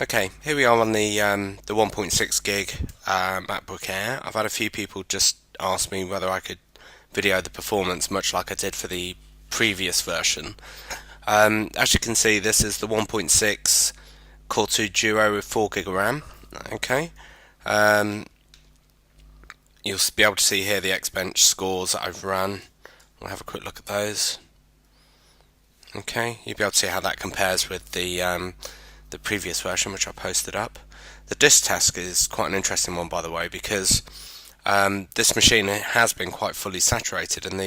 Okay, here we are on the 1.6 gig MacBook Air. I've had a few people just ask me whether I could video the performance, much like I did for the previous version. As you can see, this is the 1.6 Core 2 Duo with 4 gig of RAM. Okay, um, you'll be able to see here the Xbench scores that I've run. We'll have a quick look at those. Okay, you'll be able to see how that compares with the previous version, which I posted up. The disk test is quite an interesting one, by the way, because this machine has been quite fully saturated, and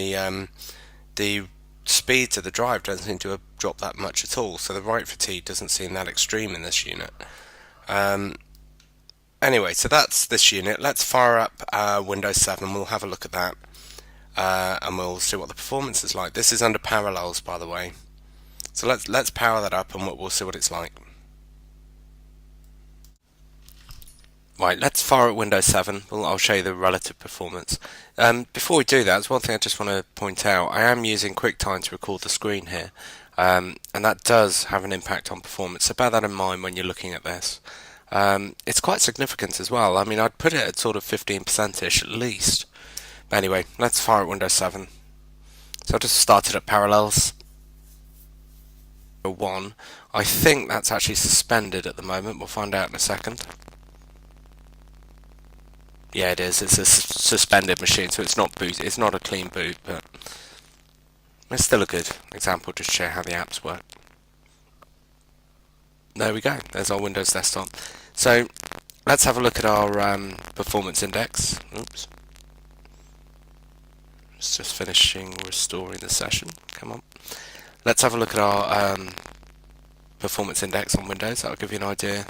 the speed to the drive doesn't seem to have dropped that much at all. So the write fatigue doesn't seem that extreme in this unit. Um, anyway, so that's this unit. Let's fire up Windows 7. We'll have a look at that, and we'll see what the performance is like. This is under Parallels, by the way. So let's power that up, and we'll see what it's like. Right, let's fire up Windows 7. I'll show you the relative performance. Before we do that, there's one thing I just want to point out. I am using QuickTime to record the screen here, and that does have an impact on performance. So bear that in mind when you're looking at this. It's quite significant as well. I mean, I'd put it at sort of 15%ish at least. But anyway, let's fire up Windows 7. So I just started at Parallels. 1. I think that's actually suspended at the moment. We'll find out in a second. Yeah, it is. It's a suspended machine, so it's not boot. It's not a clean boot, but it's still a good example to show how the apps work. There we go. There's our Windows desktop. So let's have a look at our performance index. Oops. It's just finishing restoring the session. Come on. Let's have a look at our performance index on Windows. That'll give you an idea.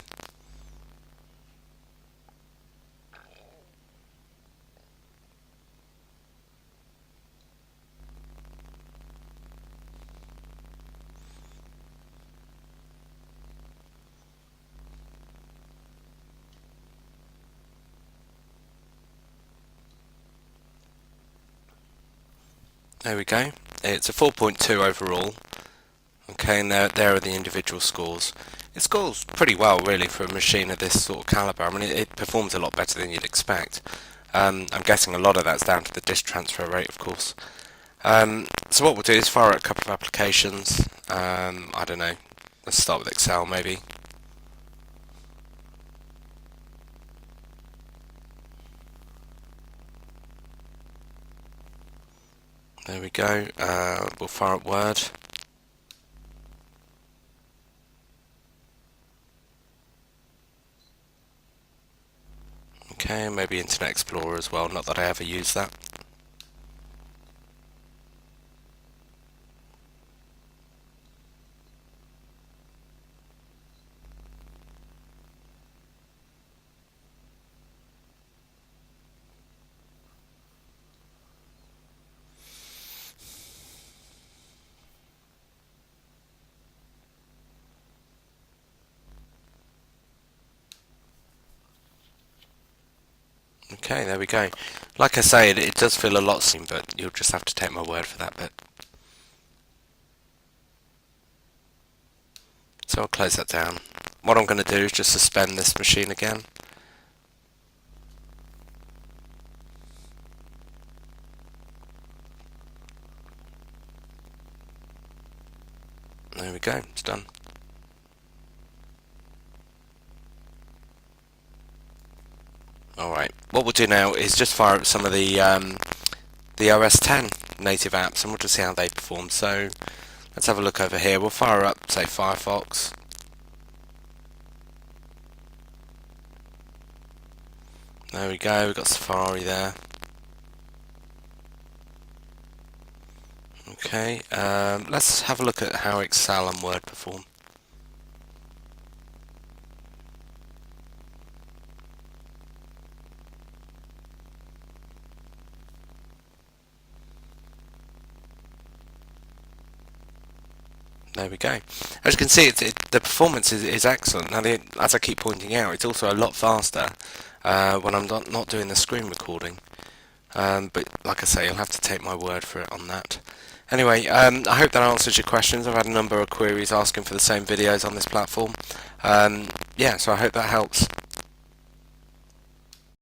There we go. It's a 4.2 overall. Okay, and there are the individual scores. It scores pretty well, really, for a machine of this sort of caliber. I mean, it performs a lot better than you'd expect. I'm guessing a lot of that's down to the disk transfer rate, of course. So what we'll do is fire out a couple of applications. I don't know. Let's start with Excel, maybe. There we go. We'll fire up Word. Okay, maybe Internet Explorer as well. Not that I ever use that. Okay, there we go. Like I say, it does feel a lot soon, but you'll just have to take my word for that bit. So I'll close that down. What I'm going to do is just suspend this machine again. There we go, it's done. Alright, what we'll do now is just fire up some of the OS 10 native apps, and we'll just see how they perform. So let's have a look over here. We'll fire up, say, Firefox. There we go, we've got Safari there. Okay, let's have a look at how Excel and Word perform. There we go. As you can see, the performance is excellent. Now, as I keep pointing out, it's also a lot faster when I'm not doing the screen recording. But like I say, you'll have to take my word for it on that. Anyway, I hope that answers your questions. I've had a number of queries asking for the same videos on this platform. Yeah, so I hope that helps.